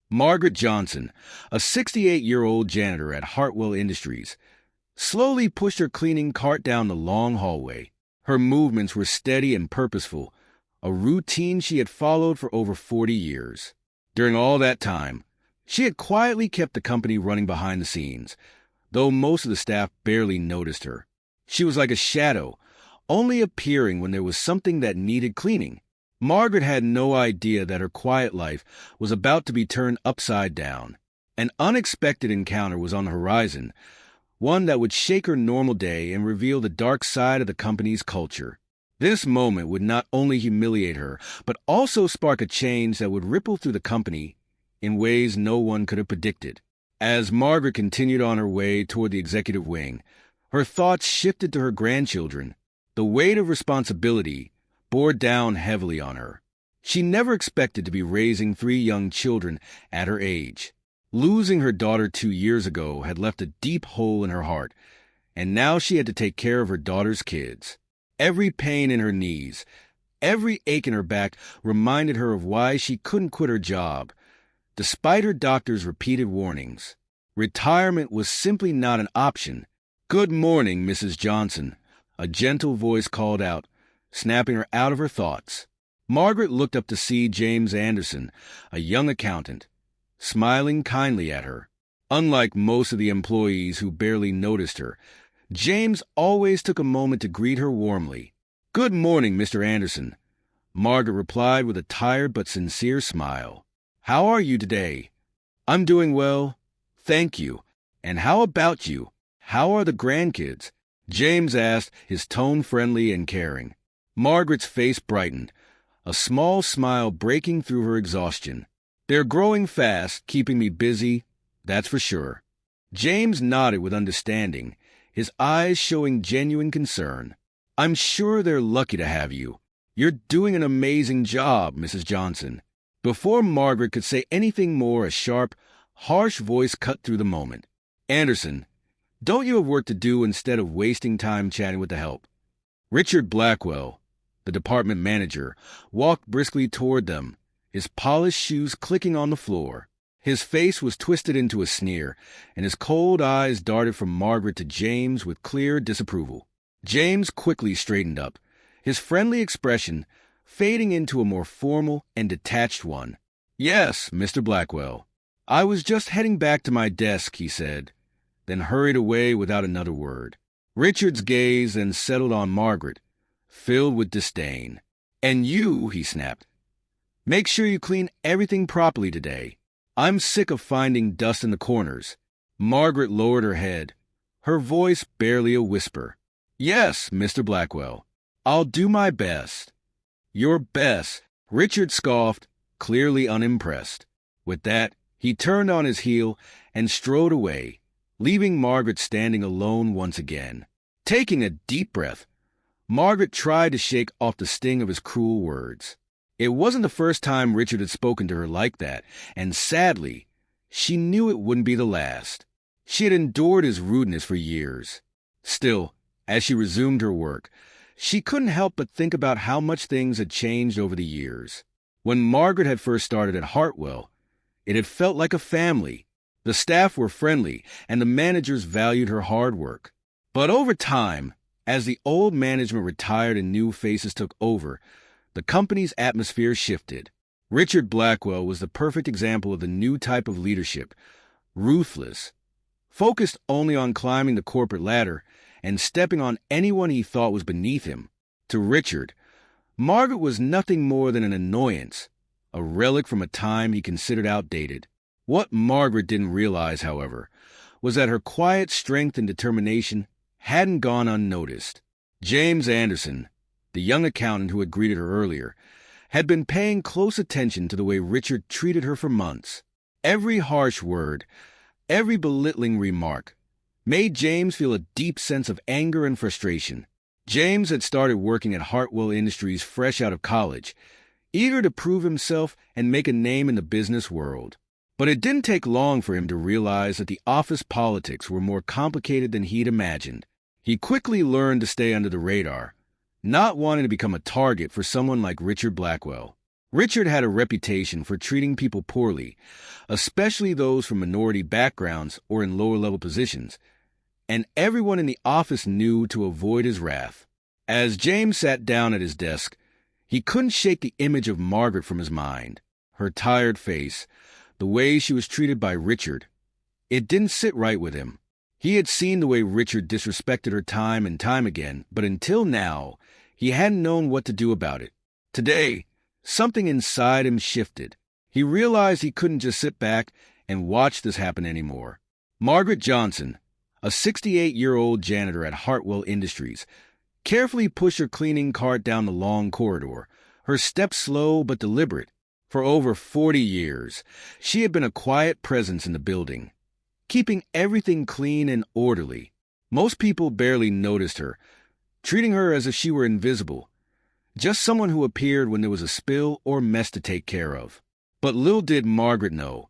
Margaret Johnson, a 68-year-old janitor at Hartwell Industries, slowly pushed her cleaning cart down the long hallway. Her movements were steady and purposeful, a routine she had followed for over 40 years. During all that time, she had quietly kept the company running behind the scenes, though most of the staff barely noticed her. She was like a shadow, only appearing when there was something that needed cleaning. Margaret had no idea that her quiet life was about to be turned upside down. An unexpected encounter was on the horizon, one that would shake her normal day and reveal the dark side of the company's culture. This moment would not only humiliate her, but also spark a change that would ripple through the company in ways no one could have predicted. As Margaret continued on her way toward the executive wing, her thoughts shifted to her grandchildren. The weight of responsibility bore down heavily on her. She never expected to be raising 3 young children at her age. Losing her daughter 2 years ago had left a deep hole in her heart, and now she had to take care of her daughter's kids. Every pain in her knees, every ache in her back reminded her of why she couldn't quit her job. Despite her doctor's repeated warnings, retirement was simply not an option. "Good morning, Mrs. Johnson," a gentle voice called out, snapping her out of her thoughts. Margaret looked up to see James Anderson, a young accountant, smiling kindly at her. Unlike most of the employees who barely noticed her, James always took a moment to greet her warmly. "Good morning, Mr. Anderson," Margaret replied with a tired but sincere smile. "How are you today?" "I'm doing well, thank you. And how about you? How are the grandkids?" James asked, his tone friendly and caring. Margaret's face brightened, a small smile breaking through her exhaustion. "They're growing fast, keeping me busy, that's for sure." James nodded with understanding, his eyes showing genuine concern. "I'm sure they're lucky to have you. You're doing an amazing job, Mrs. Johnson." Before Margaret could say anything more, a sharp, harsh voice cut through the moment. "Anderson, don't you have work to do instead of wasting time chatting with the help?" Richard Blackwell, the department manager, walked briskly toward them, his polished shoes clicking on the floor. His face was twisted into a sneer, and his cold eyes darted from Margaret to James with clear disapproval. James quickly straightened up, his friendly expression fading into a more formal and detached one. "Yes, Mr. Blackwell. I was just heading back to my desk," he said, then hurried away without another word. Richard's gaze then settled on Margaret, filled with disdain. "And you," he snapped, "make sure you clean everything properly today. I'm sick of finding dust in the corners." Margaret lowered her head, her voice barely a whisper. "Yes, Mr. Blackwell. I'll do my best." "Your best," Richard scoffed, clearly unimpressed. With that, he turned on his heel and strode away, leaving Margaret standing alone once again. Taking a deep breath, Margaret tried to shake off the sting of his cruel words. It wasn't the first time Richard had spoken to her like that, and sadly, she knew it wouldn't be the last. She had endured his rudeness for years. Still, as she resumed her work, she couldn't help but think about how much things had changed over the years. When Margaret had first started at Hartwell, it had felt like a family. The staff were friendly, and the managers valued her hard work. But over time, as the old management retired and new faces took over, the company's atmosphere shifted. Richard Blackwell was the perfect example of the new type of leadership, ruthless, focused only on climbing the corporate ladder and stepping on anyone he thought was beneath him. To Richard, Margaret was nothing more than an annoyance, a relic from a time he considered outdated. What Margaret didn't realize, however, was that her quiet strength and determination hadn't gone unnoticed. James Anderson, the young accountant who had greeted her earlier, had been paying close attention to the way Richard treated her for months. Every harsh word, every belittling remark, made James feel a deep sense of anger and frustration. James had started working at Hartwell Industries fresh out of college, eager to prove himself and make a name in the business world. But it didn't take long for him to realize that the office politics were more complicated than he'd imagined. He quickly learned to stay under the radar, not wanting to become a target for someone like Richard Blackwell. Richard had a reputation for treating people poorly, especially those from minority backgrounds or in lower-level positions, and everyone in the office knew to avoid his wrath. As James sat down at his desk, he couldn't shake the image of Margaret from his mind. Her tired face, the way she was treated by Richard. It didn't sit right with him. He had seen the way Richard disrespected her time and time again, but until now, he hadn't known what to do about it. Today, something inside him shifted. He realized he couldn't just sit back and watch this happen anymore. Margaret Johnson, a 68-year-old janitor at Hartwell Industries, carefully pushed her cleaning cart down the long corridor, her steps slow but deliberate. For over 40 years, she had been a quiet presence in the building, keeping everything clean and orderly. Most people barely noticed her, treating her as if she were invisible, just someone who appeared when there was a spill or mess to take care of. But little did Margaret know,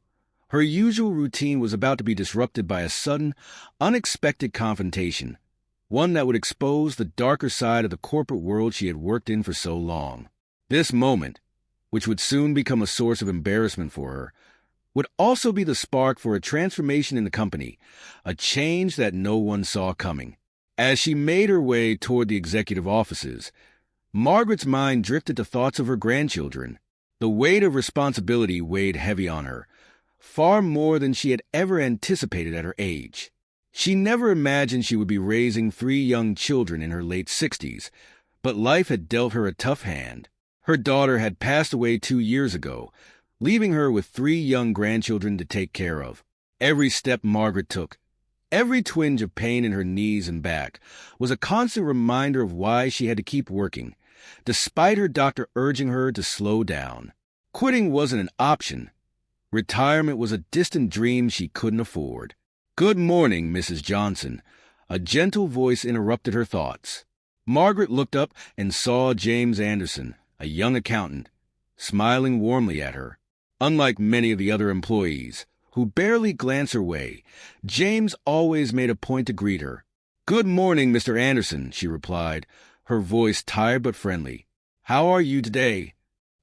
her usual routine was about to be disrupted by a sudden, unexpected confrontation, one that would expose the darker side of the corporate world she had worked in for so long. This moment, which would soon become a source of embarrassment for her, would also be the spark for a transformation in the company, a change that no one saw coming. As she made her way toward the executive offices, Margaret's mind drifted to thoughts of her grandchildren. The weight of responsibility weighed heavy on her, far more than she had ever anticipated at her age. She never imagined she would be raising 3 young children in her late 60s, but life had dealt her a tough hand. Her daughter had passed away 2 years ago, leaving her with 3 young grandchildren to take care of. Every step Margaret took, every twinge of pain in her knees and back, was a constant reminder of why she had to keep working, despite her doctor urging her to slow down. Quitting wasn't an option. Retirement was a distant dream she couldn't afford. "Good morning, Mrs. Johnson." A gentle voice interrupted her thoughts. Margaret looked up and saw James Anderson, a young accountant, smiling warmly at her. Unlike many of the other employees, who barely glanced her way, James always made a point to greet her. "Good morning, Mr. Anderson," she replied, her voice tired but friendly. "How are you today?"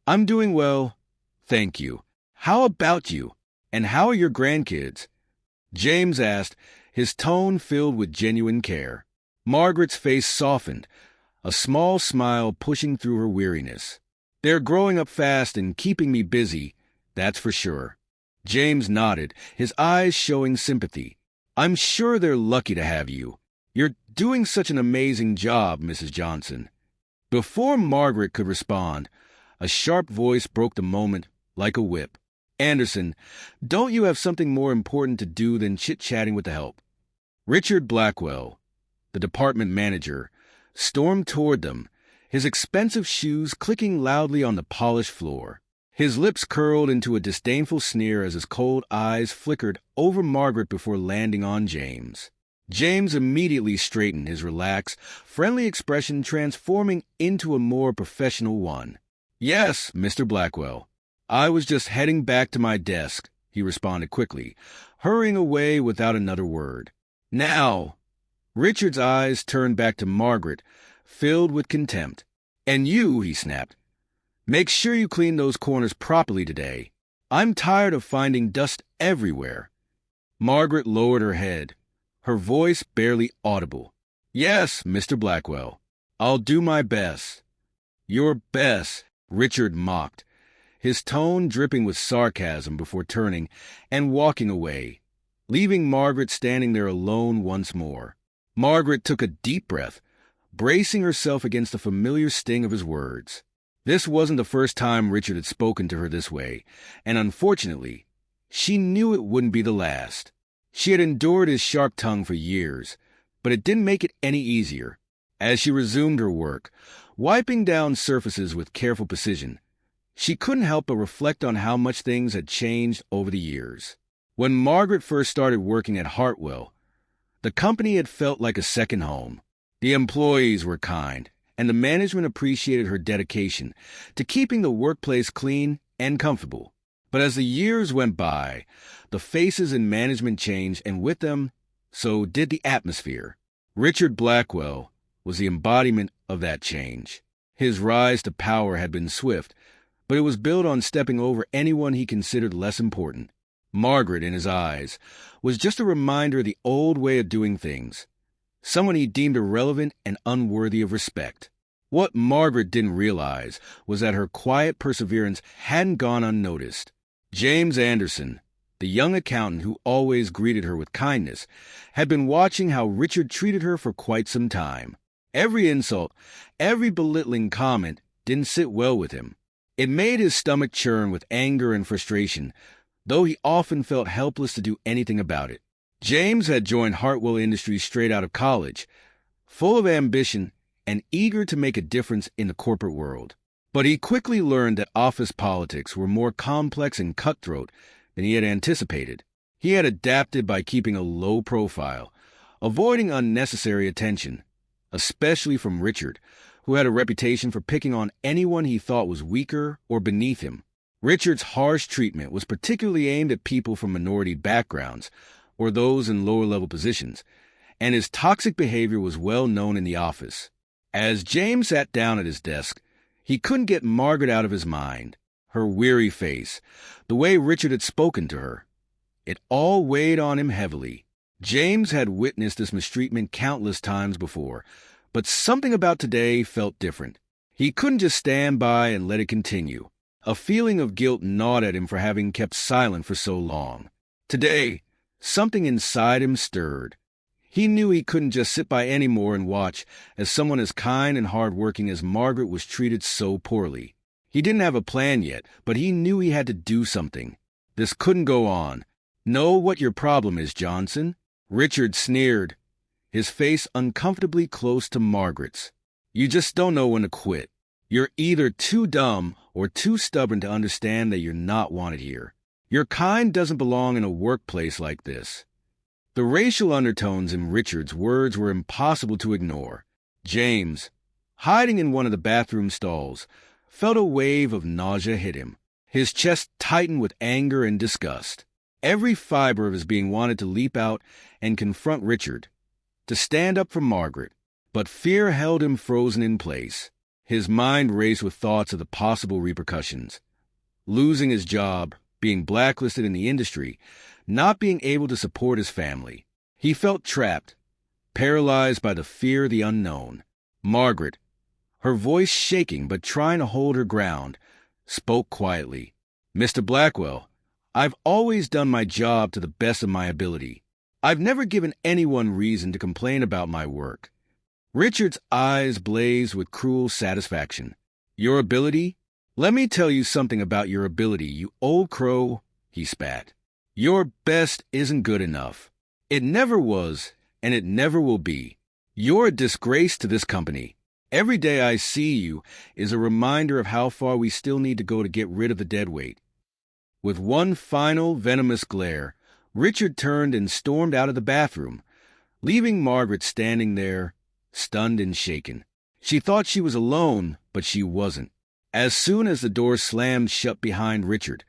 "I'm doing well, thank you. How about you? And how are your grandkids?" James asked, his tone filled with genuine care. Margaret's face softened, a small smile pushing through her weariness. "They're growing up fast and keeping me busy, that's for sure." James nodded, his eyes showing sympathy. "I'm sure they're lucky to have you. You're doing such an amazing job, Mrs. Johnson." Before Margaret could respond, a sharp voice broke the moment like a whip. "Anderson, don't you have something more important to do than chit-chatting with the help?" Richard Blackwell, the department manager, stormed toward them, his expensive shoes clicking loudly on the polished floor. His lips curled into a disdainful sneer as his cold eyes flickered over Margaret before landing on James. James immediately straightened, his relaxed, friendly expression transforming into a more professional one. "Yes, Mr. Blackwell. I was just heading back to my desk," he responded quickly, hurrying away without another word. "Now," Richard's eyes turned back to Margaret, filled with contempt. "And you," he snapped, "make sure you clean those corners properly today. I'm tired of finding dust everywhere." Margaret lowered her head, her voice barely audible. "Yes, Mr. Blackwell. I'll do my best." "Your best," Richard mocked, his tone dripping with sarcasm before turning and walking away, leaving Margaret standing there alone once more. Margaret took a deep breath, bracing herself against the familiar sting of his words. This wasn't the first time Richard had spoken to her this way, and unfortunately, she knew it wouldn't be the last. She had endured his sharp tongue for years, but it didn't make it any easier. As she resumed her work, wiping down surfaces with careful precision, she couldn't help but reflect on how much things had changed over the years. When Margaret first started working at Hartwell, the company had felt like a second home. The employees were kind, and the management appreciated her dedication to keeping the workplace clean and comfortable. But as the years went by, the faces in management changed, and with them, so did the atmosphere. Richard Blackwell was the embodiment of that change. His rise to power had been swift, but it was built on stepping over anyone he considered less important. Margaret, in his eyes, was just a reminder of the old way of doing things, someone he deemed irrelevant and unworthy of respect. What Margaret didn't realize was that her quiet perseverance hadn't gone unnoticed. James Anderson, the young accountant who always greeted her with kindness, had been watching how Richard treated her for quite some time. Every insult, every belittling comment didn't sit well with him. It made his stomach churn with anger and frustration, though he often felt helpless to do anything about it. James had joined Hartwell Industries straight out of college, full of ambition and eager to make a difference in the corporate world. But he quickly learned that office politics were more complex and cutthroat than he had anticipated. He had adapted by keeping a low profile, avoiding unnecessary attention, especially from Richard, who had a reputation for picking on anyone he thought was weaker or beneath him. Richard's harsh treatment was particularly aimed at people from minority backgrounds or those in lower-level positions, and his toxic behavior was well known in the office. As James sat down at his desk, he couldn't get Margaret out of his mind. Her weary face, the way Richard had spoken to her, it all weighed on him heavily. James had witnessed this mistreatment countless times before, but something about today felt different. He couldn't just stand by and let it continue. A feeling of guilt gnawed at him for having kept silent for so long. Today, something inside him stirred. He knew he couldn't just sit by anymore and watch as someone as kind and hard-working as Margaret was treated so poorly. He didn't have a plan yet, but he knew he had to do something. This couldn't go on. "Know what your problem is, Johnson?" Richard sneered, his face uncomfortably close to Margaret's. "You just don't know when to quit. You're either too dumb or too stubborn to understand that you're not wanted here. Your kind doesn't belong in a workplace like this." The racial undertones in Richard's words were impossible to ignore. James, hiding in one of the bathroom stalls, felt a wave of nausea hit him. His chest tightened with anger and disgust. Every fiber of his being wanted to leap out and confront Richard, to stand up for Margaret, but fear held him frozen in place. His mind raced with thoughts of the possible repercussions. Losing his job, being blacklisted in the industry, not being able to support his family. He felt trapped, paralyzed by the fear of the unknown. Margaret, her voice shaking but trying to hold her ground, spoke quietly. "Mr. Blackwell, I've always done my job to the best of my ability. I've never given anyone reason to complain about my work." Richard's eyes blazed with cruel satisfaction. "Your ability? Let me tell you something about your ability, you old crow," he spat. "Your best isn't good enough. It never was, and it never will be. You're a disgrace to this company. Every day I see you is a reminder of how far we still need to go to get rid of the deadweight." With one final venomous glare, Richard turned and stormed out of the bathroom, leaving Margaret standing there, stunned and shaken. She thought she was alone, but she wasn't. As soon as the door slammed shut behind Richard,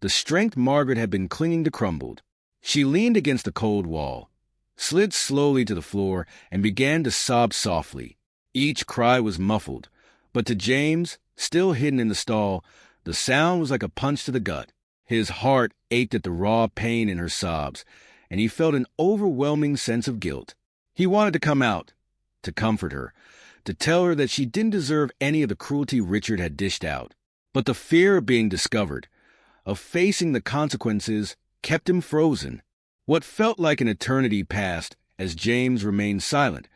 the strength Margaret had been clinging to crumbled. She leaned against the cold wall, slid slowly to the floor, and began to sob softly. Each cry was muffled, but to James, still hidden in the stall, the sound was like a punch to the gut. His heart ached at the raw pain in her sobs, and he felt an overwhelming sense of guilt. He wanted to come out, to comfort her, to tell her that she didn't deserve any of the cruelty Richard had dished out. But the fear of being discovered, of facing the consequences, kept him frozen. What felt like an eternity passed as James remained silent,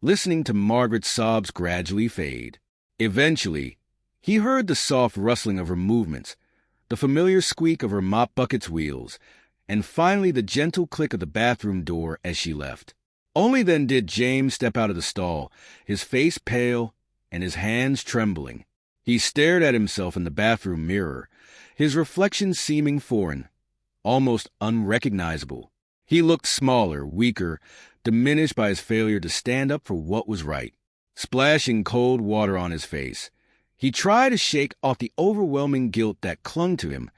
listening to Margaret's sobs gradually fade. Eventually, he heard the soft rustling of her movements, the familiar squeak of her mop bucket's wheels, and finally the gentle click of the bathroom door as she left. Only then did James step out of the stall, his face pale and his hands trembling. He stared at himself in the bathroom mirror, his reflection seeming foreign, almost unrecognizable. He looked smaller, weaker, diminished by his failure to stand up for what was right. Splashing cold water on his face, he tried to shake off the overwhelming guilt that clung to him,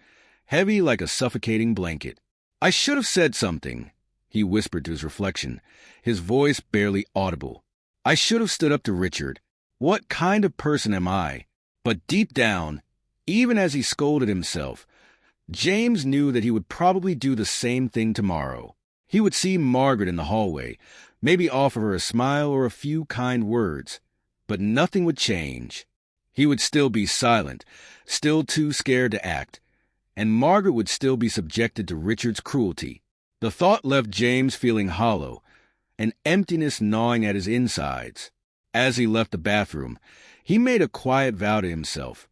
heavy like a suffocating blanket. "I should have said something," he whispered to his reflection, his voice barely audible. "I should have stood up to Richard. What kind of person am I?" But deep down, Even as he scolded himself, James knew that he would probably do the same thing tomorrow. He would see Margaret in the hallway, maybe offer her a smile or a few kind words, but nothing would change. He would still be silent, still too scared to act, and Margaret would still be subjected to Richard's cruelty. The thought left James feeling hollow, an emptiness gnawing at his insides. As he left the bathroom, he made a quiet vow to himself.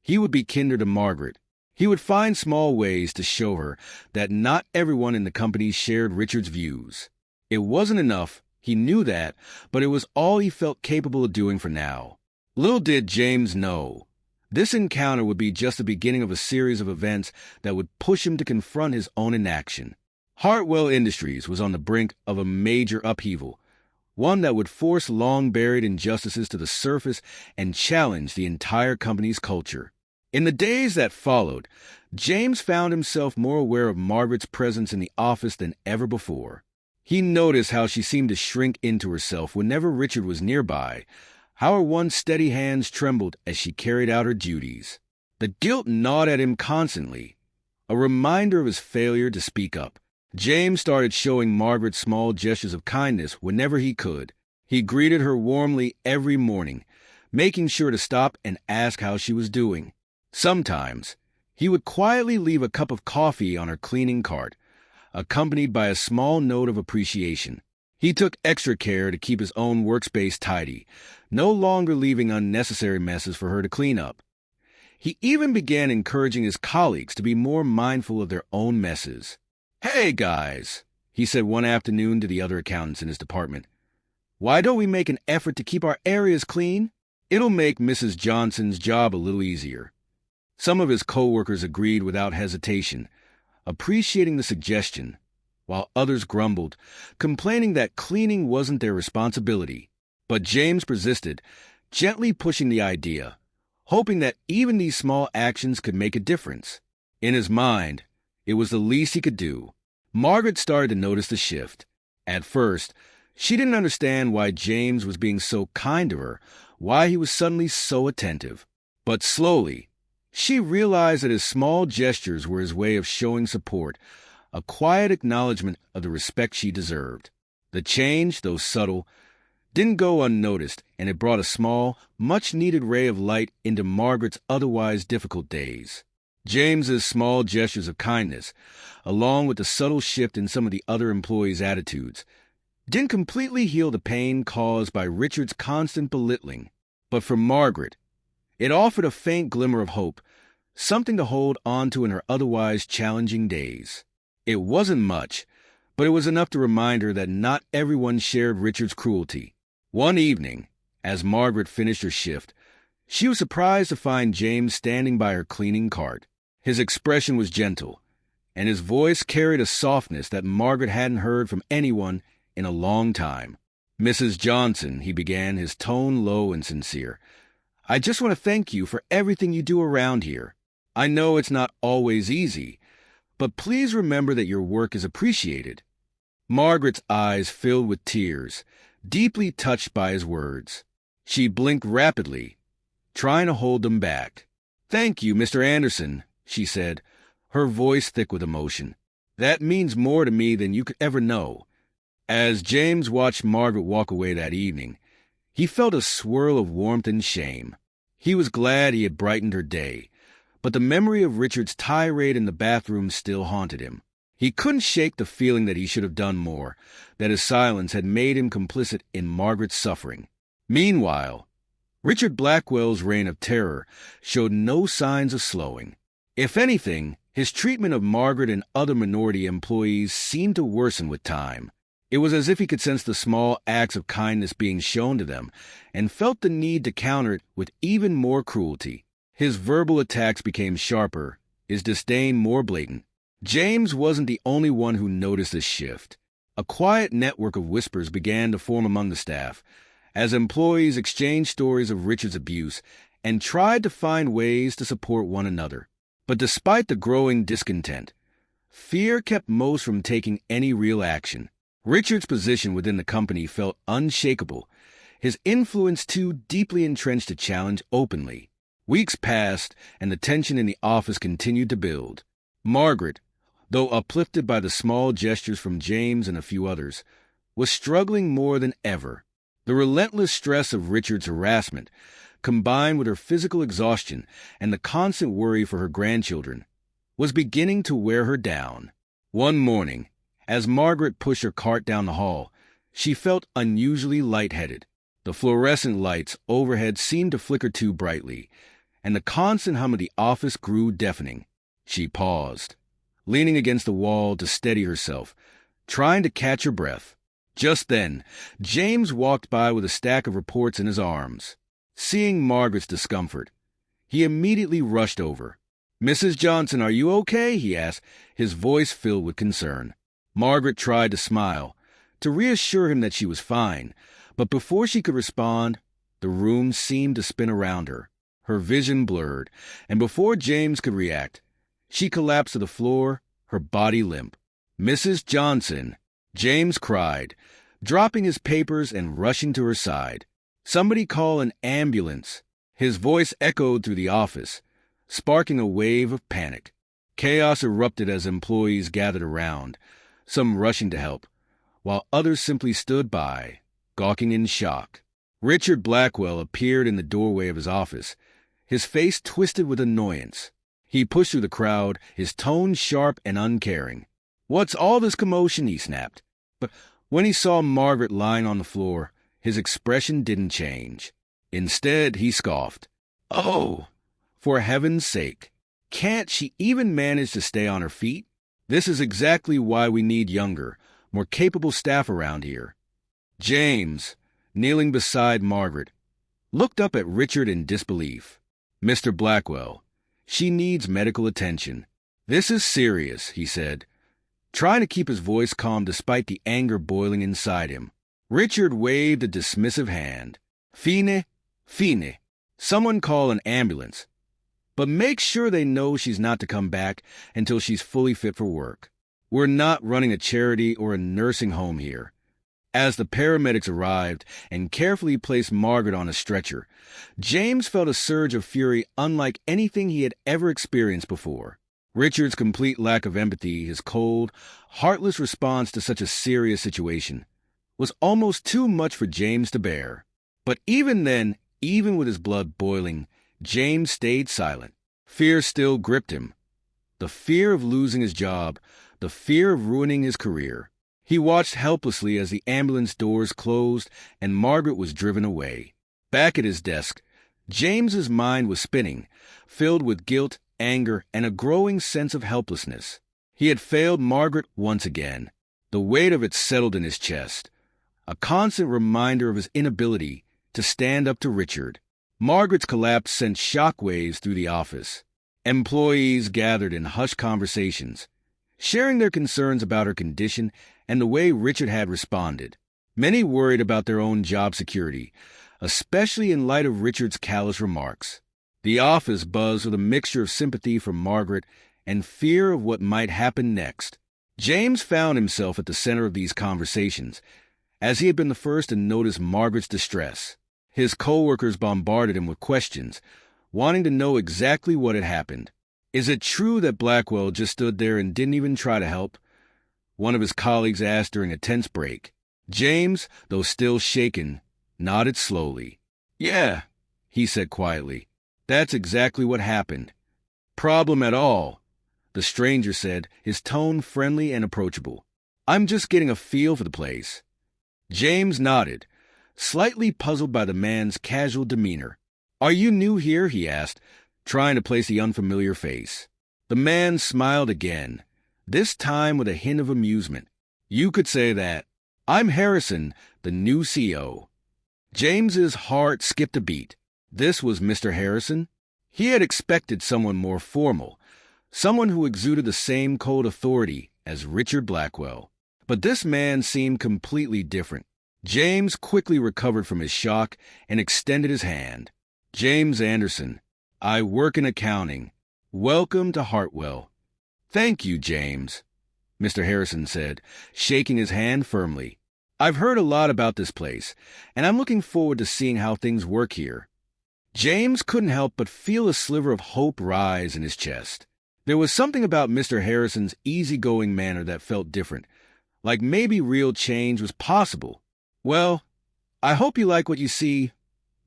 He would be kinder to Margaret. He would find small ways to show her that not everyone in the company shared Richard's views. It wasn't enough, he knew that, but it was all he felt capable of doing for now. Little did James know, this encounter would be just the beginning of a series of events that would push him to confront his own inaction. Hartwell Industries was on the brink of a major upheaval, one that would force long-buried injustices to the surface and challenge the entire company's culture. In the days that followed, James found himself more aware of Margaret's presence in the office than ever before. He noticed how she seemed to shrink into herself whenever Richard was nearby, how her once steady hands trembled as she carried out her duties. The guilt gnawed at him constantly, a reminder of his failure to speak up. James started showing Margaret small gestures of kindness whenever he could. He greeted her warmly every morning, making sure to stop and ask how she was doing. Sometimes, he would quietly leave a cup of coffee on her cleaning cart, accompanied by a small note of appreciation. He took extra care to keep his own workspace tidy, no longer leaving unnecessary messes for her to clean up. He even began encouraging his colleagues to be more mindful of their own messes. "Hey, guys," he said one afternoon to the other accountants in his department. "Why don't we make an effort to keep our areas clean? It'll make Mrs. Johnson's job a little easier." Some of his co-workers agreed without hesitation, appreciating the suggestion, while others grumbled, complaining that cleaning wasn't their responsibility. But James persisted, gently pushing the idea, hoping that even these small actions could make a difference. In his mind, it was the least he could do. Margaret started to notice the shift. At first, she didn't understand why James was being so kind to her, why he was suddenly so attentive. But slowly, she realized that his small gestures were his way of showing support, a quiet acknowledgement of the respect she deserved. The change, though subtle, didn't go unnoticed, and it brought a small, much-needed ray of light into Margaret's otherwise difficult days. James's small gestures of kindness, along with the subtle shift in some of the other employees' attitudes, didn't completely heal the pain caused by Richard's constant belittling. But for Margaret, it offered a faint glimmer of hope, something to hold on to in her otherwise challenging days. It wasn't much, but it was enough to remind her that not everyone shared Richard's cruelty. One evening, as Margaret finished her shift, she was surprised to find James standing by her cleaning cart. His expression was gentle, and his voice carried a softness that Margaret hadn't heard from anyone in a long time. "Mrs. Johnson," he began, his tone low and sincere, "I just want to thank you for everything you do around here. I know it's not always easy, but please remember that your work is appreciated." Margaret's eyes filled with tears, deeply touched by his words. She blinked rapidly, trying to hold them back. "Thank you, Mr. Anderson," she said, her voice thick with emotion. "That means more to me than you could ever know." As James watched Margaret walk away that evening, he felt a swirl of warmth and shame. He was glad he had brightened her day, but the memory of Richard's tirade in the bathroom still haunted him. He couldn't shake the feeling that he should have done more, that his silence had made him complicit in Margaret's suffering. Meanwhile, Richard Blackwell's reign of terror showed no signs of slowing. If anything, his treatment of Margaret and other minority employees seemed to worsen with time. It was as if he could sense the small acts of kindness being shown to them and felt the need to counter it with even more cruelty. His verbal attacks became sharper, his disdain more blatant. James wasn't the only one who noticed this shift. A quiet network of whispers began to form among the staff, as employees exchanged stories of Richard's abuse and tried to find ways to support one another. But despite the growing discontent, fear kept most from taking any real action. Richard's position within the company felt unshakable, his influence too deeply entrenched to challenge openly. Weeks passed, and the tension in the office continued to build. Margaret, though uplifted by the small gestures from James and a few others, was struggling more than ever. The relentless stress of Richard's harassment, combined with her physical exhaustion and the constant worry for her grandchildren, was beginning to wear her down. One morning, as Margaret pushed her cart down the hall, she felt unusually lightheaded. The fluorescent lights overhead seemed to flicker too brightly, and the constant hum of the office grew deafening. She paused, leaning against the wall to steady herself, trying to catch her breath. Just then, James walked by with a stack of reports in his arms. Seeing Margaret's discomfort, he immediately rushed over. "Mrs. Johnson, are you okay?" he asked, his voice filled with concern. Margaret tried to smile, to reassure him that she was fine, but before she could respond, the room seemed to spin around her. Her vision blurred, and before James could react, she collapsed to the floor, her body limp. "Mrs. Johnson!" James cried, dropping his papers and rushing to her side. "Somebody call an ambulance." His voice echoed through the office, sparking a wave of panic. Chaos erupted as employees gathered around, some rushing to help, while others simply stood by, gawking in shock. Richard Blackwell appeared in the doorway of his office, his face twisted with annoyance. He pushed through the crowd, his tone sharp and uncaring. "What's all this commotion?" he snapped. But when he saw Margaret lying on the floor, his expression didn't change. Instead, he scoffed. "Oh, for heaven's sake, can't she even manage to stay on her feet? This is exactly why we need younger, more capable staff around here." James, kneeling beside Margaret, looked up at Richard in disbelief. "Mr. Blackwell, she needs medical attention. This is serious," he said, trying to keep his voice calm despite the anger boiling inside him. Richard waved a dismissive hand. Fine. Someone call an ambulance. But make sure they know she's not to come back until she's fully fit for work. We're not running a charity or a nursing home here." As the paramedics arrived and carefully placed Margaret on a stretcher, James felt a surge of fury unlike anything he had ever experienced before. Richard's complete lack of empathy, his cold, heartless response to such a serious situation, was almost too much for James to bear. But even then, even with his blood boiling, James stayed silent. Fear still gripped him. The fear of losing his job, the fear of ruining his career. He watched helplessly as the ambulance doors closed and Margaret was driven away. Back at his desk, James's mind was spinning, filled with guilt, anger, and a growing sense of helplessness. He had failed Margaret once again. The weight of it settled in his chest, a constant reminder of his inability to stand up to Richard. Margaret's collapse sent shockwaves through the office. Employees gathered in hushed conversations, sharing their concerns about her condition and the way Richard had responded. Many worried about their own job security, especially in light of Richard's callous remarks. The office buzzed with a mixture of sympathy for Margaret and fear of what might happen next. James found himself at the center of these conversations, as he had been the first to notice Margaret's distress. His co-workers bombarded him with questions, wanting to know exactly what had happened. "Is it true that Blackwell just stood there and didn't even try to help?" one of his colleagues asked during a tense break. James, though still shaken, nodded slowly. "Yeah," he said quietly. "That's exactly what happened." "Problem at all," the stranger said, his tone friendly and approachable. "I'm just getting a feel for the place." James nodded, slightly puzzled by the man's casual demeanor. "Are you new here?" he asked, trying to place the unfamiliar face. The man smiled again, this time with a hint of amusement. "You could say that. I'm Harrison, the new CEO." James's heart skipped a beat. This was Mr. Harrison? He had expected someone more formal, someone who exuded the same cold authority as Richard Blackwell. But this man seemed completely different. James quickly recovered from his shock and extended his hand. "James Anderson. I work in accounting. Welcome to Hartwell." "Thank you, James," Mr. Harrison said, shaking his hand firmly. "I've heard a lot about this place, and I'm looking forward to seeing how things work here." James couldn't help but feel a sliver of hope rise in his chest. There was something about Mr. Harrison's easygoing manner that felt different, like maybe real change was possible. "Well, I hope you like what you see,"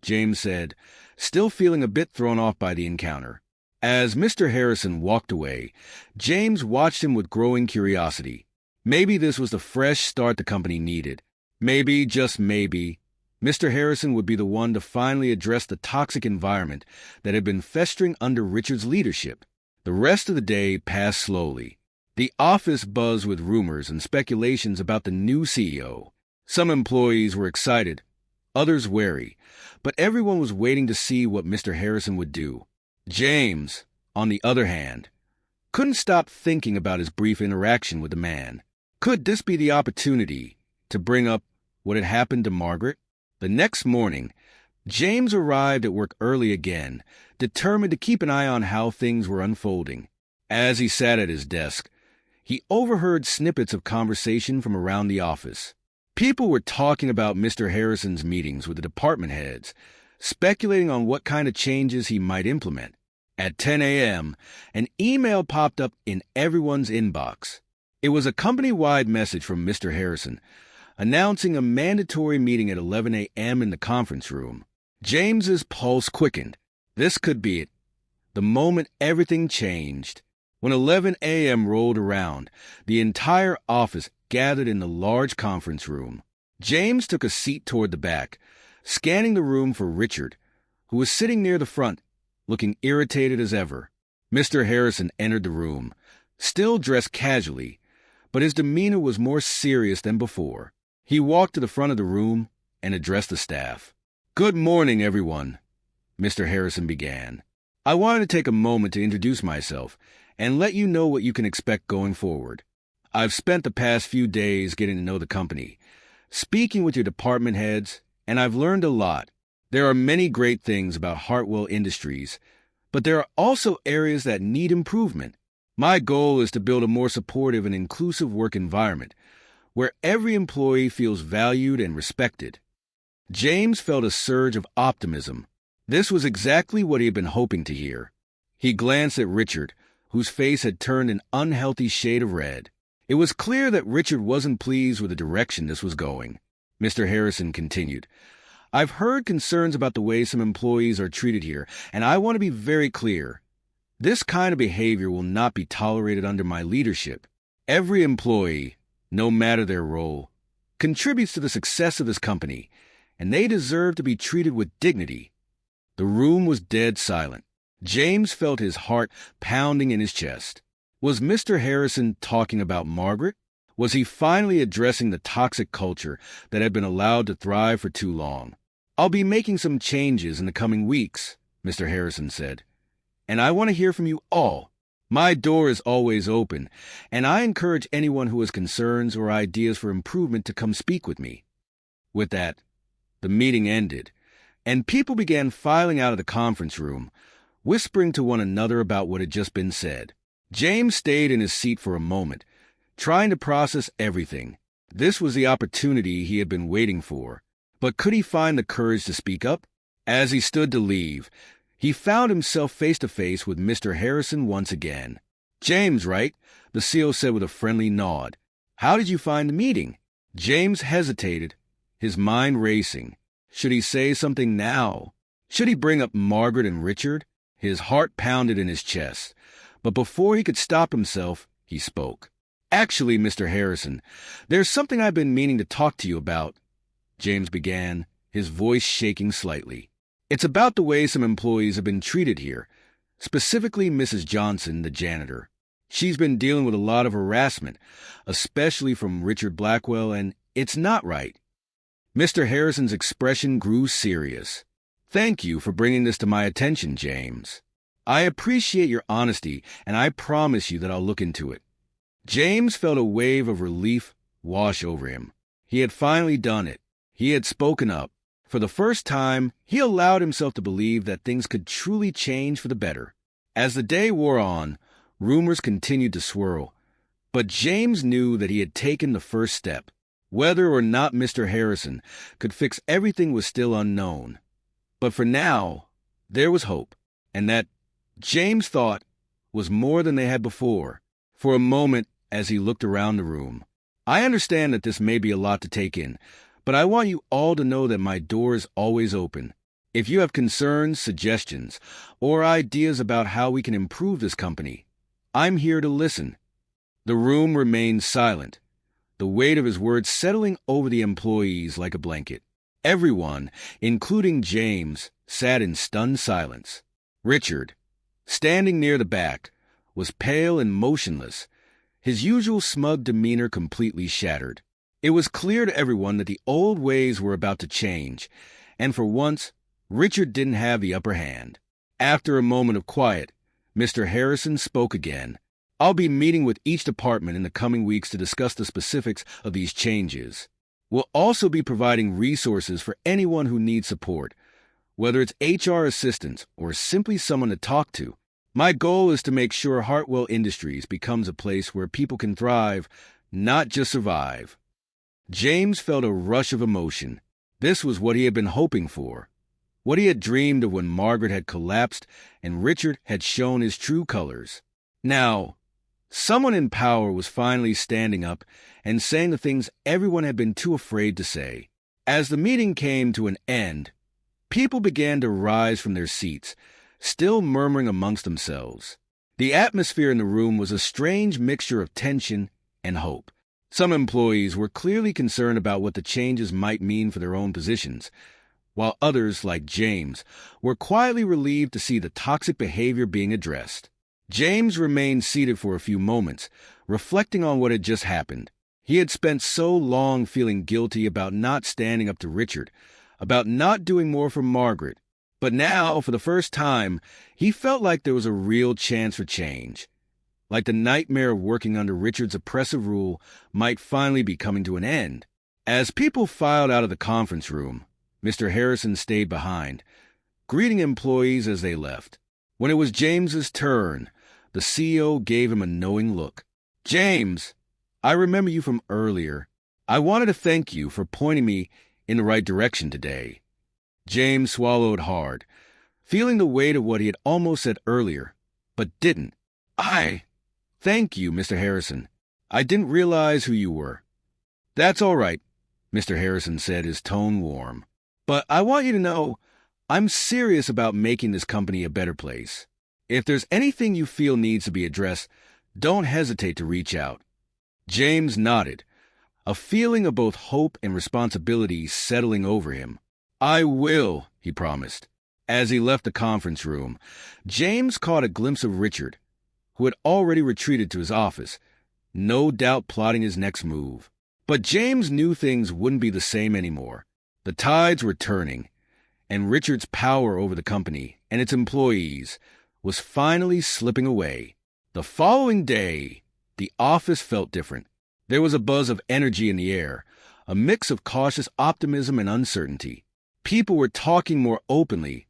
James said, still feeling a bit thrown off by the encounter. As Mr. Harrison walked away, James watched him with growing curiosity. Maybe this was the fresh start the company needed. Maybe, just maybe, Mr. Harrison would be the one to finally address the toxic environment that had been festering under Richard's leadership. The rest of the day passed slowly. The office buzzed with rumors and speculations about the new CEO. Some employees were excited, others wary, but everyone was waiting to see what Mr. Harrison would do. James, on the other hand, couldn't stop thinking about his brief interaction with the man. Could this be the opportunity to bring up what had happened to Margaret? The next morning, James arrived at work early again, determined to keep an eye on how things were unfolding. As he sat at his desk, he overheard snippets of conversation from around the office. People were talking about Mr. Harrison's meetings with the department heads, speculating on what kind of changes he might implement. At 10 a.m., an email popped up in everyone's inbox. It was a company-wide message from Mr. Harrison, announcing a mandatory meeting at 11 a.m. in the conference room. James's pulse quickened. This could be it. The moment everything changed. When 11 a.m. rolled around, the entire office gathered in the large conference room. James took a seat toward the back, scanning the room for Richard, who was sitting near the front, looking irritated as ever. Mr. Harrison entered the room, still dressed casually, but his demeanor was more serious than before. He walked to the front of the room and addressed the staff. "Good morning, everyone," Mr. Harrison began. "I wanted to take a moment to introduce myself and let you know what you can expect going forward. I've spent the past few days getting to know the company, speaking with your department heads, and I've learned a lot. There are many great things about Hartwell Industries, but there are also areas that need improvement. My goal is to build a more supportive and inclusive work environment where every employee feels valued and respected." James felt a surge of optimism. This was exactly what he had been hoping to hear. He glanced at Richard, whose face had turned an unhealthy shade of red. It was clear that Richard wasn't pleased with the direction this was going. Mr. Harrison continued, "I've heard concerns about the way some employees are treated here, and I want to be very clear. This kind of behavior will not be tolerated under my leadership. Every employee, no matter their role, contributes to the success of this company, and they deserve to be treated with dignity." The room was dead silent. James felt his heart pounding in his chest. Was Mr. Harrison talking about Margaret? Was he finally addressing the toxic culture that had been allowed to thrive for too long? "I'll be making some changes in the coming weeks," Mr. Harrison said, "and I want to hear from you all. My door is always open, and I encourage anyone who has concerns or ideas for improvement to come speak with me." With that, the meeting ended, and people began filing out of the conference room, whispering to one another about what had just been said. James stayed in his seat for a moment, trying to process everything. This was the opportunity he had been waiting for. But could he find the courage to speak up? As he stood to leave, he found himself face to face with Mr. Harrison once again. "James, right?" the CEO said with a friendly nod. "How did you find the meeting?" James hesitated, his mind racing. Should he say something now? Should he bring up Margaret and Richard? His heart pounded in his chest. But before he could stop himself, he spoke. "Actually, Mr. Harrison, there's something I've been meaning to talk to you about," James began, his voice shaking slightly. "It's about the way some employees have been treated here, specifically Mrs. Johnson, the janitor. She's been dealing with a lot of harassment, especially from Richard Blackwell, and it's not right." Mr. Harrison's expression grew serious. "Thank you for bringing this to my attention, James. I appreciate your honesty, and I promise you that I'll look into it." James felt a wave of relief wash over him. He had finally done it. He had spoken up. For the first time, he allowed himself to believe that things could truly change for the better. As the day wore on, rumors continued to swirl, but James knew that he had taken the first step. Whether or not Mr. Harrison could fix everything was still unknown. But for now, There was hope, and that, James thought, was more than they had before. For a moment, as he looked around the room, I understand that this may be a lot to take in, but I want you all to know that my door is always open. If you have concerns, suggestions, or ideas about how we can improve this company, I'm here to listen. The room remained silent, the weight of his words settling over the employees like a blanket. Everyone, including James, sat in stunned silence. Richard, standing near the back, was pale and motionless, his usual smug demeanor completely shattered. It was clear to everyone that the old ways were about to change, and for once, Richard didn't have the upper hand. After a moment of quiet, Mr. Harrison spoke again. I'll be meeting with each department in the coming weeks to discuss the specifics of these changes. We'll also be providing resources for anyone who needs support, whether it's HR assistants or simply someone to talk to. My goal is to make sure Hartwell Industries becomes a place where people can thrive, not just survive. James felt a rush of emotion. This was what he had been hoping for, what he had dreamed of when Margaret had collapsed and Richard had shown his true colors. Now, someone in power was finally standing up and saying the things everyone had been too afraid to say. As the meeting came to an end, people began to rise from their seats, still murmuring amongst themselves. The atmosphere in the room was a strange mixture of tension and hope. Some employees were clearly concerned about what the changes might mean for their own positions, while others, like James, were quietly relieved to see the toxic behavior being addressed. James remained seated for a few moments, reflecting on what had just happened. He had spent so long feeling guilty about not standing up to Richard, about not doing more for Margaret. But now, for the first time, he felt like there was a real chance for change. Like the nightmare of working under Richard's oppressive rule might finally be coming to an end. As people filed out of the conference room, Mr. Harrison stayed behind, greeting employees as they left. When it was James's turn, the CEO gave him a knowing look. James, I remember you from earlier. I wanted to thank you for pointing me in the right direction today. James swallowed hard, feeling the weight of what he had almost said earlier, but didn't. Thank you, Mr. Harrison. I didn't realize who you were. That's all right, Mr. Harrison said, his tone warm. But I want you to know, I'm serious about making this company a better place. If there's anything you feel needs to be addressed, don't hesitate to reach out. James nodded, a feeling of both hope and responsibility settling over him. I will, he promised. As he left the conference room, James caught a glimpse of Richard, who had already retreated to his office, no doubt plotting his next move. But James knew things wouldn't be the same anymore. The tides were turning, and Richard's power over the company and its employees was finally slipping away. The following day, the office felt different. There was a buzz of energy in the air, a mix of cautious optimism and uncertainty. People were talking more openly,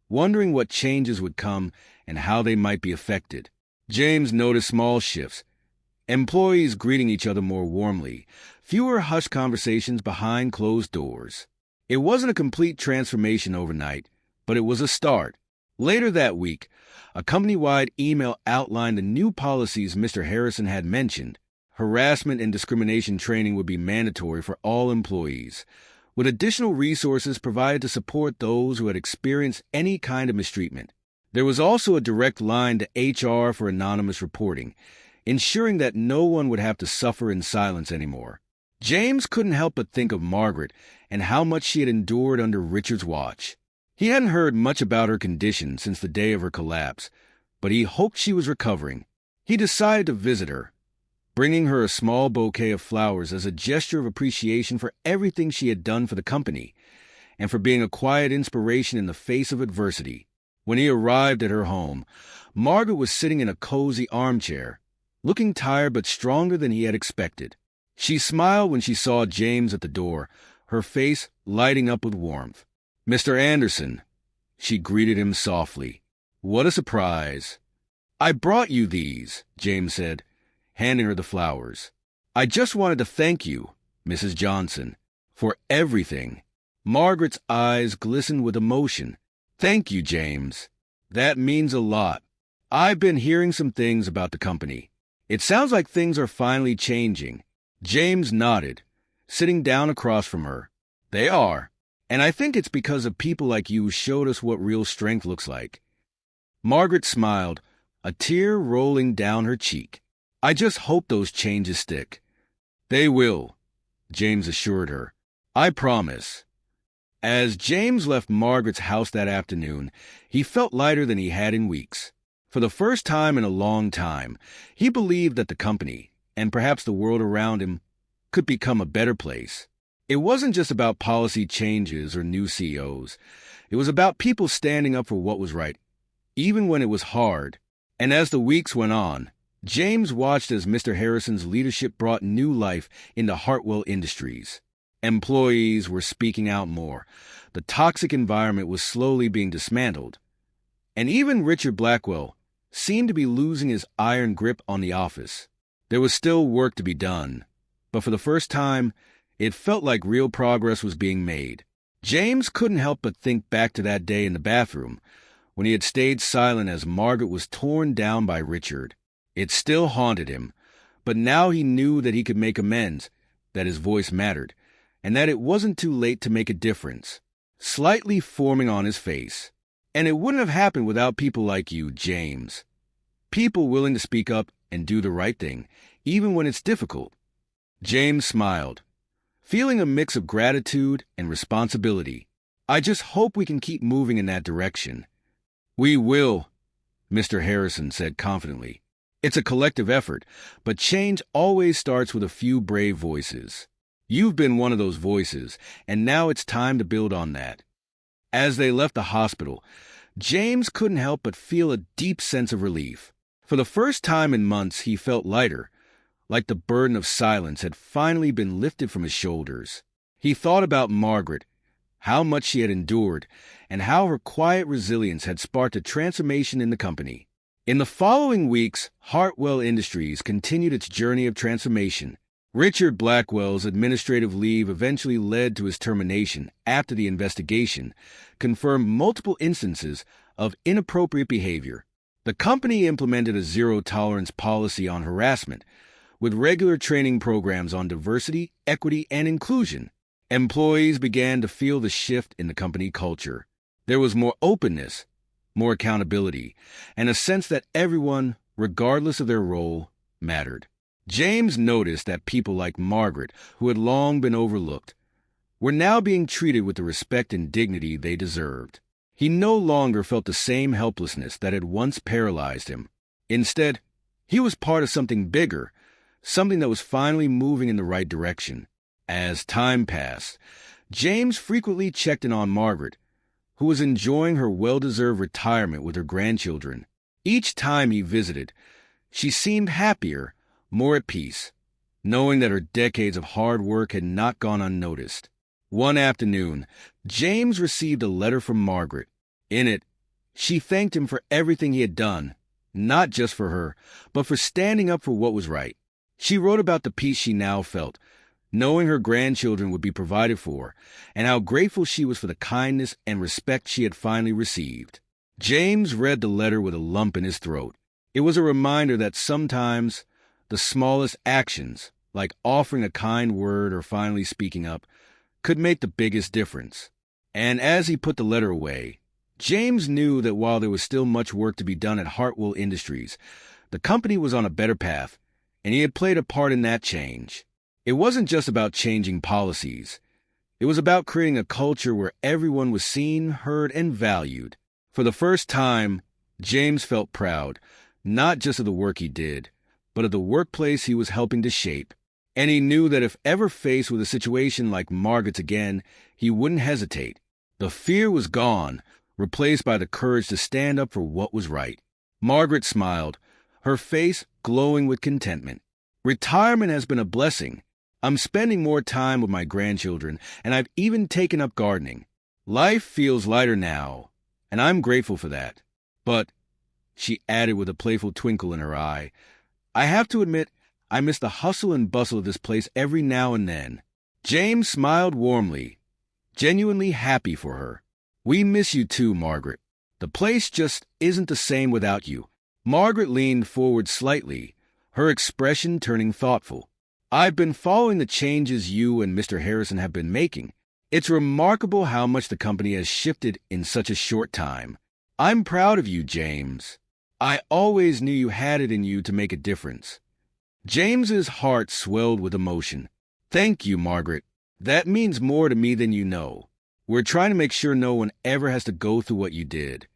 wondering what changes would come and how they might be affected. James noticed small shifts, employees greeting each other more warmly, fewer hushed conversations behind closed doors. It wasn't a complete transformation overnight, but it was a start. Later that week, a company-wide email outlined the new policies Mr. Harrison had mentioned. Harassment and discrimination training would be mandatory for all employees, with additional resources provided to support those who had experienced any kind of mistreatment. There was also a direct line to HR for anonymous reporting, ensuring that no one would have to suffer in silence anymore. James couldn't help but think of Margaret and how much she had endured under Richard's watch. He hadn't heard much about her condition since the day of her collapse, but he hoped she was recovering. He decided to visit her, bringing her a small bouquet of flowers as a gesture of appreciation for everything she had done for the company and for being a quiet inspiration in the face of adversity. When he arrived at her home, Margaret was sitting in a cozy armchair, looking tired but stronger than he had expected. She smiled when she saw James at the door, her face lighting up with warmth. "Mr. Anderson," she greeted him softly. "What a surprise." "I brought you these," James said, handing her the flowers. "I just wanted to thank you, Mrs. Johnson, for everything." Margaret's eyes glistened with emotion. Thank you, James. That means a lot. I've been hearing some things about the company. It sounds like things are finally changing. James nodded, sitting down across from her. They are. And I think it's because of people like you who showed us what real strength looks like. Margaret smiled, a tear rolling down her cheek. I just hope those changes stick. They will, James assured her. I promise. As James left Margaret's house that afternoon, he felt lighter than he had in weeks. For the first time in a long time, he believed that the company, and perhaps the world around him, could become a better place. It wasn't just about policy changes or new CEOs. It was about people standing up for what was right, even when it was hard. And as the weeks went on, James watched as Mr. Harrison's leadership brought new life into Hartwell Industries. Employees were speaking out more. The toxic environment was slowly being dismantled. And even Richard Blackwell seemed to be losing his iron grip on the office. There was still work to be done, but for the first time, it felt like real progress was being made. James couldn't help but think back to that day in the bathroom, when he had stayed silent as Margaret was torn down by Richard. It still haunted him, but now he knew that he could make amends, that his voice mattered, and that it wasn't too late to make a difference. Slightly forming on his face. And it wouldn't have happened without people like you, James. People willing to speak up and do the right thing, even when it's difficult. James smiled, feeling a mix of gratitude and responsibility. I just hope we can keep moving in that direction. We will, Mr. Harrison said confidently. It's a collective effort, but change always starts with a few brave voices. You've been one of those voices, and now it's time to build on that. As they left the hospital, James couldn't help but feel a deep sense of relief. For the first time in months, he felt lighter, like the burden of silence had finally been lifted from his shoulders. He thought about Margaret, how much she had endured, and how her quiet resilience had sparked a transformation in the company. In the following weeks, Hartwell Industries continued its journey of transformation. Richard Blackwell's administrative leave eventually led to his termination after the investigation confirmed multiple instances of inappropriate behavior. The company implemented a zero-tolerance policy on harassment, with regular training programs on diversity, equity, and inclusion. Employees began to feel the shift in the company culture. There was more openness, more accountability, and a sense that everyone, regardless of their role, mattered. James noticed that people like Margaret, who had long been overlooked, were now being treated with the respect and dignity they deserved. He no longer felt the same helplessness that had once paralyzed him. Instead, he was part of something bigger, something that was finally moving in the right direction. As time passed, James frequently checked in on Margaret, who was enjoying her well-deserved retirement with her grandchildren. Each time he visited, she seemed happier, more at peace, knowing that her decades of hard work had not gone unnoticed. One afternoon, James received a letter from Margaret. In it, she thanked him for everything he had done, not just for her, but for standing up for what was right. She wrote about the peace she now felt, knowing her grandchildren would be provided for, and how grateful she was for the kindness and respect she had finally received. James read the letter with a lump in his throat. It was a reminder that sometimes the smallest actions, like offering a kind word or finally speaking up, could make the biggest difference. And as he put the letter away, James knew that while there was still much work to be done at Hartwell Industries, the company was on a better path, and he had played a part in that change. It wasn't just about changing policies. It was about creating a culture where everyone was seen, heard, and valued. For the first time, James felt proud, not just of the work he did, but of the workplace he was helping to shape. And he knew that if ever faced with a situation like Margaret's again, he wouldn't hesitate. The fear was gone, replaced by the courage to stand up for what was right. Margaret smiled, her face glowing with contentment. Retirement has been a blessing. I'm spending more time with my grandchildren, and I've even taken up gardening. Life feels lighter now, and I'm grateful for that. But, she added with a playful twinkle in her eye, I have to admit, I miss the hustle and bustle of this place every now and then. James smiled warmly, genuinely happy for her. We miss you too, Margaret. The place just isn't the same without you. Margaret leaned forward slightly, her expression turning thoughtful. I've been following the changes you and Mr. Harrison have been making. It's remarkable how much the company has shifted in such a short time. I'm proud of you, James. I always knew you had it in you to make a difference. James's heart swelled with emotion. Thank you, Margaret. That means more to me than you know. We're trying to make sure no one ever has to go through what you did.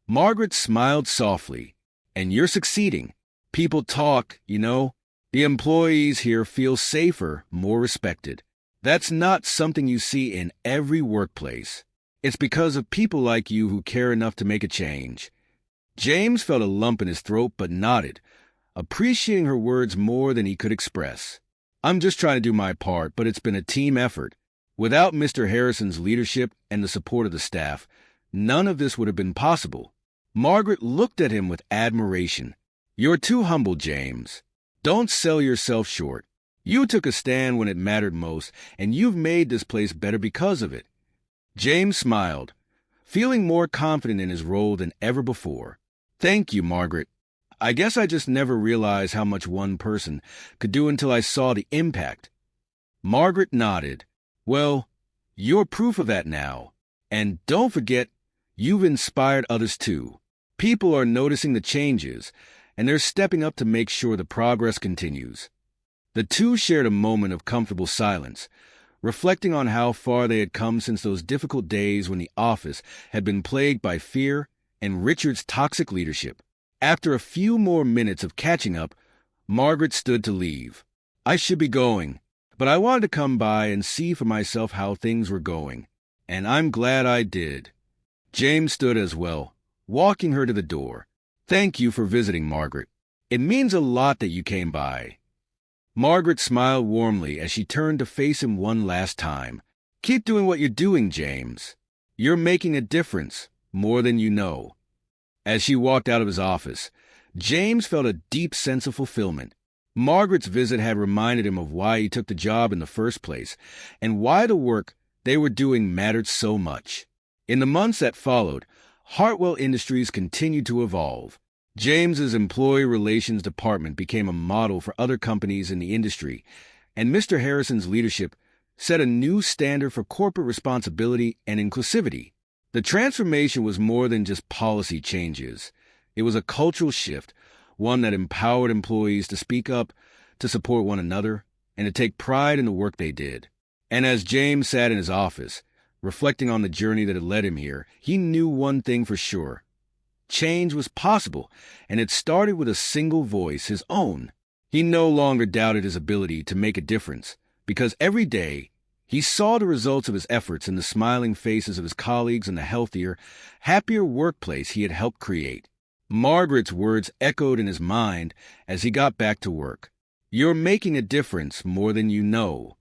Margaret smiled softly. And you're succeeding. People talk, you know. The employees here feel safer, more respected. That's not something you see in every workplace. It's because of people like you who care enough to make a change. James felt a lump in his throat but nodded, appreciating her words more than he could express. I'm just trying to do my part, but it's been a team effort. Without Mr. Harrison's leadership and the support of the staff, none of this would have been possible. Margaret looked at him with admiration. You're too humble, James. Don't sell yourself short. You took a stand when it mattered most, and you've made this place better because of it. James smiled, feeling more confident in his role than ever before. Thank you, Margaret. I guess I just never realized how much one person could do until I saw the impact. Margaret nodded. Well, you're proof of that now. And don't forget, you've inspired others too. People are noticing the changes, and they're stepping up to make sure the progress continues. The two shared a moment of comfortable silence, reflecting on how far they had come since those difficult days when the office had been plagued by fear and Richard's toxic leadership. After a few more minutes of catching up, Margaret stood to leave. I should be going, but I wanted to come by and see for myself how things were going, and I'm glad I did. James stood as well, walking her to the door. Thank you for visiting, Margaret. It means a lot that you came by. Margaret smiled warmly as she turned to face him one last time. Keep doing what you're doing, James. You're making a difference, more than you know. As she walked out of his office, James felt a deep sense of fulfillment. Margaret's visit had reminded him of why he took the job in the first place, and why the work they were doing mattered so much. In the months that followed, Hartwell Industries continued to evolve. James's employee relations department became a model for other companies in the industry, and Mr. Harrison's leadership set a new standard for corporate responsibility and inclusivity. The transformation was more than just policy changes. It was a cultural shift, one that empowered employees to speak up, to support one another, and to take pride in the work they did. And as James sat in his office, reflecting on the journey that had led him here, he knew one thing for sure. Change was possible, and it started with a single voice, his own. He no longer doubted his ability to make a difference, because every day he saw the results of his efforts in the smiling faces of his colleagues and the healthier, happier workplace he had helped create. Margaret's words echoed in his mind as he got back to work. You're making a difference more than you know.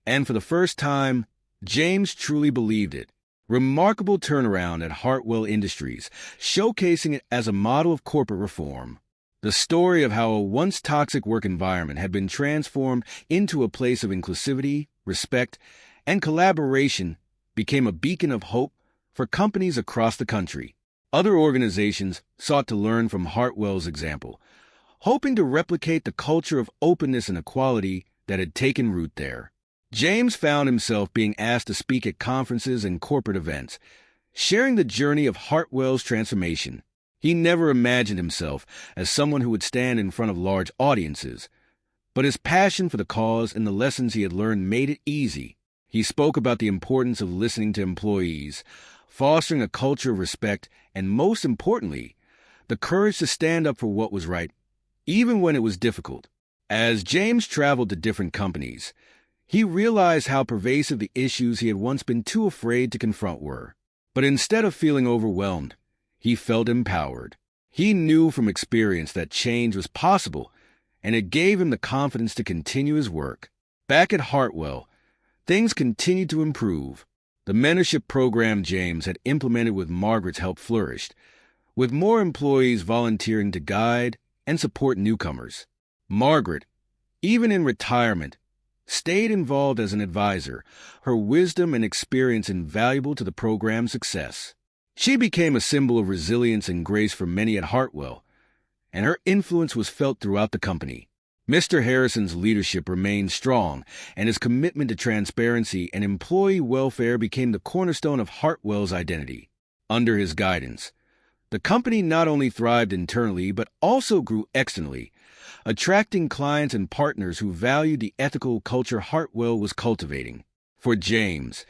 And for the first time, James truly believed it. Remarkable turnaround at Hartwell Industries, showcasing it as a model of corporate reform. The story of how a once toxic work environment had been transformed into a place of inclusivity, respect, and collaboration became a beacon of hope for companies across the country. Other organizations sought to learn from Hartwell's example, hoping to replicate the culture of openness and equality that had taken root there. James found himself being asked to speak at conferences and corporate events, sharing the journey of Hartwell's transformation. He never imagined himself as someone who would stand in front of large audiences, but his passion for the cause and the lessons he had learned made it easy. He spoke about the importance of listening to employees, fostering a culture of respect, and most importantly, the courage to stand up for what was right, even when it was difficult. As James traveled to different companies, he realized how pervasive the issues he had once been too afraid to confront were. But instead of feeling overwhelmed, he felt empowered. He knew from experience that change was possible, and it gave him the confidence to continue his work. Back at Hartwell, things continued to improve. The mentorship program James had implemented with Margaret's help flourished, with more employees volunteering to guide and support newcomers. Margaret, even in retirement, stayed involved as an advisor, her wisdom and experience invaluable to the program's success. She became a symbol of resilience and grace for many at Hartwell, and her influence was felt throughout the company. Mr. Harrison's leadership remained strong, and his commitment to transparency and employee welfare became the cornerstone of Hartwell's identity. Under his guidance, the company not only thrived internally but also grew externally, attracting clients and partners who valued the ethical culture Hartwell was cultivating. For James,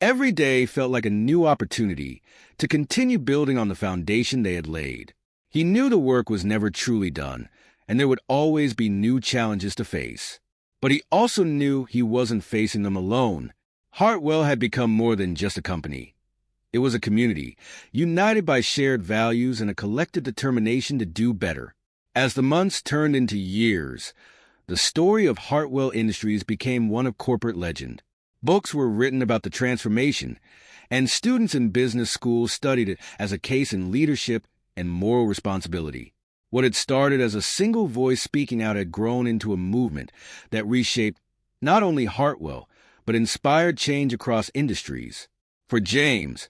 every day felt like a new opportunity to continue building on the foundation they had laid. He knew the work was never truly done, and there would always be new challenges to face. But he also knew he wasn't facing them alone. Hartwell had become more than just a company. It was a community, united by shared values and a collective determination to do better. As the months turned into years, the story of Hartwell Industries became one of corporate legend. Books were written about the transformation, and students in business schools studied it as a case in leadership and moral responsibility. What had started as a single voice speaking out had grown into a movement that reshaped not only Hartwell, but inspired change across industries. For James,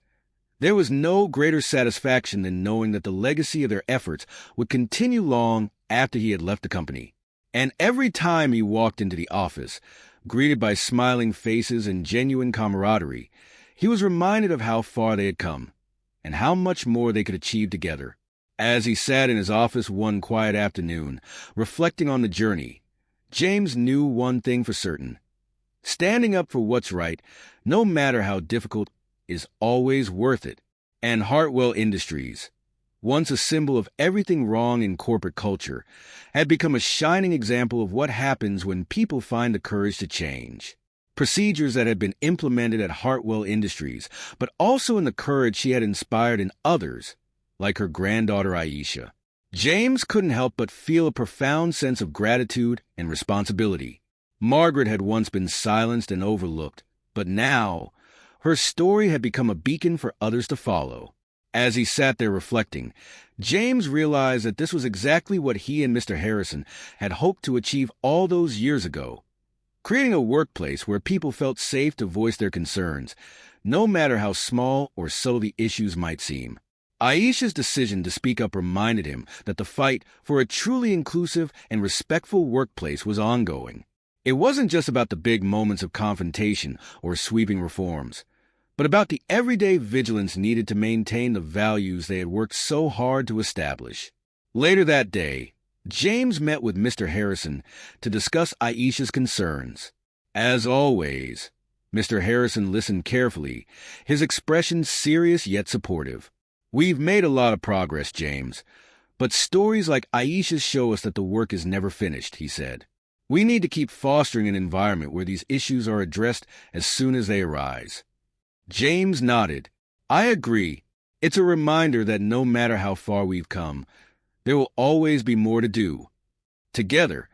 there was no greater satisfaction than knowing that the legacy of their efforts would continue long after he had left the company. And every time he walked into the office, greeted by smiling faces and genuine camaraderie, he was reminded of how far they had come and how much more they could achieve together. As he sat in his office one quiet afternoon, reflecting on the journey, James knew one thing for certain. Standing up for what's right, no matter how difficult, is always worth it. And Hartwell Industries, once a symbol of everything wrong in corporate culture, had become a shining example of what happens when people find the courage to change. Procedures that had been implemented at Hartwell Industries, but also in the courage she had inspired in others, like her granddaughter Aisha. James couldn't help but feel a profound sense of gratitude and responsibility. Margaret had once been silenced and overlooked, but now her story had become a beacon for others to follow. As he sat there reflecting, James realized that this was exactly what he and Mr. Harrison had hoped to achieve all those years ago, creating a workplace where people felt safe to voice their concerns, no matter how small or subtle the issues might seem. Aisha's decision to speak up reminded him that the fight for a truly inclusive and respectful workplace was ongoing. It wasn't just about the big moments of confrontation or sweeping reforms, but about the everyday vigilance needed to maintain the values they had worked so hard to establish. Later that day, James met with Mr. Harrison to discuss Aisha's concerns. As always, Mr. Harrison listened carefully, his expression serious yet supportive. "We've made a lot of progress, James, but stories like Aisha's show us that the work is never finished," he said. "We need to keep fostering an environment where these issues are addressed as soon as they arise." James nodded. "I agree. It's a reminder that no matter how far we've come, there will always be more to do." Together,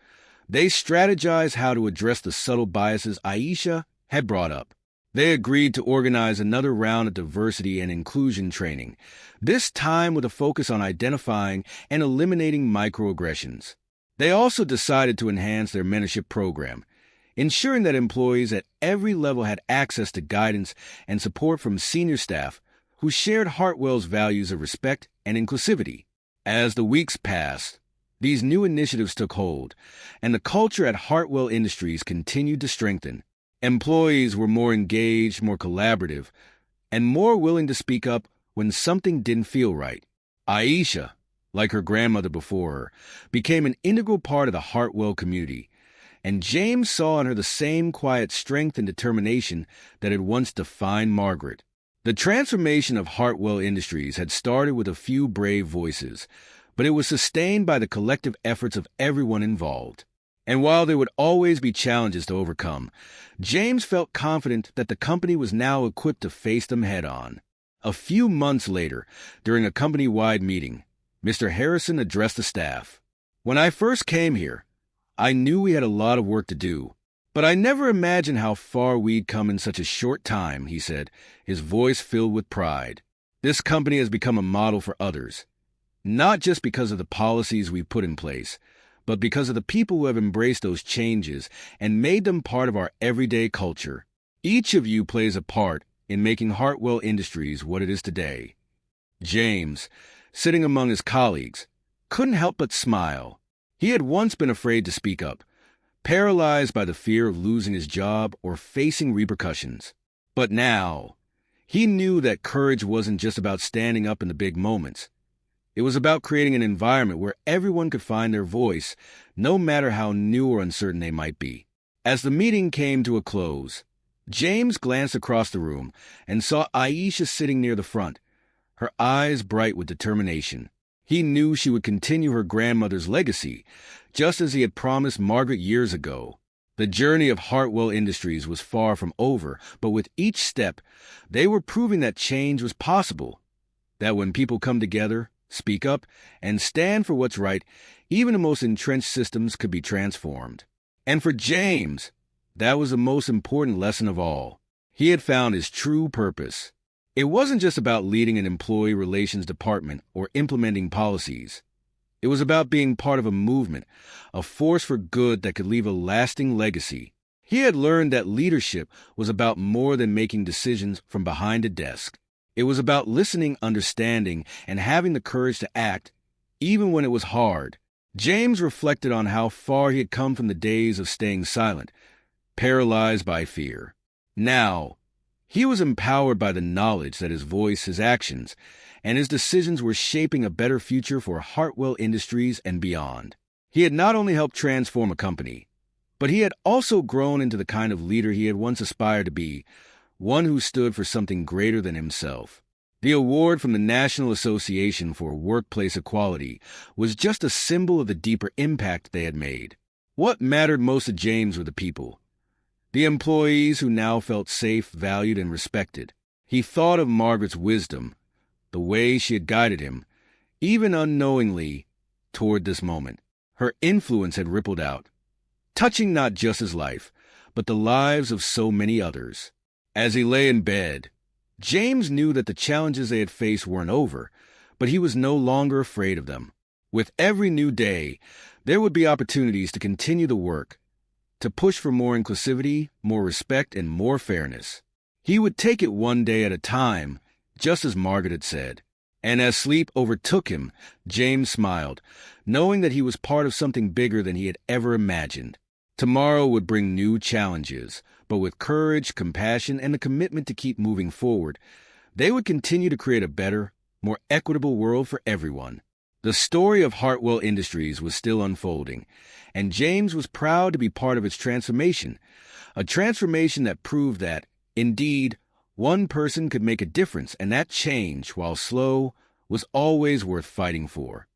they strategized how to address the subtle biases Aisha had brought up. They agreed to organize another round of diversity and inclusion training, this time with a focus on identifying and eliminating microaggressions. They also decided to enhance their mentorship program, ensuring that employees at every level had access to guidance and support from senior staff who shared Hartwell's values of respect and inclusivity. As the weeks passed, these new initiatives took hold, and the culture at Hartwell Industries continued to strengthen. Employees were more engaged, more collaborative, and more willing to speak up when something didn't feel right. Aisha, like her grandmother before her, became an integral part of the Hartwell community, and James saw in her the same quiet strength and determination that had once defined Margaret. The transformation of Hartwell Industries had started with a few brave voices, but it was sustained by the collective efforts of everyone involved. And while there would always be challenges to overcome, James felt confident that the company was now equipped to face them head-on. A few months later, during a company-wide meeting, Mr. Harrison addressed the staff. "When I first came here, I knew we had a lot of work to do, but I never imagined how far we'd come in such a short time," he said, his voice filled with pride. "This company has become a model for others, not just because of the policies we've put in place, but because of the people who have embraced those changes and made them part of our everyday culture. Each of you plays a part in making Hartwell Industries what it is today. James, sitting among his colleagues, couldn't help but smile. He had once been afraid to speak up, paralyzed by the fear of losing his job or facing repercussions. But now, he knew that courage wasn't just about standing up in the big moments. It was about creating an environment where everyone could find their voice, no matter how new or uncertain they might be. As the meeting came to a close, James glanced across the room and saw Aisha sitting near the front, her eyes bright with determination. He knew she would continue her grandmother's legacy, just as he had promised Margaret years ago. The journey of Hartwell Industries was far from over, but with each step, they were proving that change was possible. That when people come together, speak up, and stand for what's right, even the most entrenched systems could be transformed. And for James, that was the most important lesson of all. He had found his true purpose. It wasn't just about leading an employee relations department or implementing policies. It was about being part of a movement, a force for good that could leave a lasting legacy. He had learned that leadership was about more than making decisions from behind a desk. It was about listening, understanding, and having the courage to act, even when it was hard. James reflected on how far he had come from the days of staying silent, paralyzed by fear. Now, he was empowered by the knowledge that his voice, his actions, and his decisions were shaping a better future for Hartwell Industries and beyond. He had not only helped transform a company, but he had also grown into the kind of leader he had once aspired to be, one who stood for something greater than himself. The award from the National Association for Workplace Equality was just a symbol of the deeper impact they had made. What mattered most to James were the people, the employees who now felt safe, valued, and respected. He thought of Margaret's wisdom, the way she had guided him, even unknowingly, toward this moment. Her influence had rippled out, touching not just his life, but the lives of so many others. As he lay in bed, James knew that the challenges they had faced weren't over, but he was no longer afraid of them. With every new day, there would be opportunities to continue the work, to push for more inclusivity, more respect, and more fairness. He would take it one day at a time, just as Margaret had said. And as sleep overtook him, James smiled, knowing that he was part of something bigger than he had ever imagined. Tomorrow would bring new challenges, but with courage, compassion, and the commitment to keep moving forward, they would continue to create a better, more equitable world for everyone. The story of Hartwell Industries was still unfolding, and James was proud to be part of its transformation, a transformation that proved that, indeed, one person could make a difference, and that change, while slow, was always worth fighting for.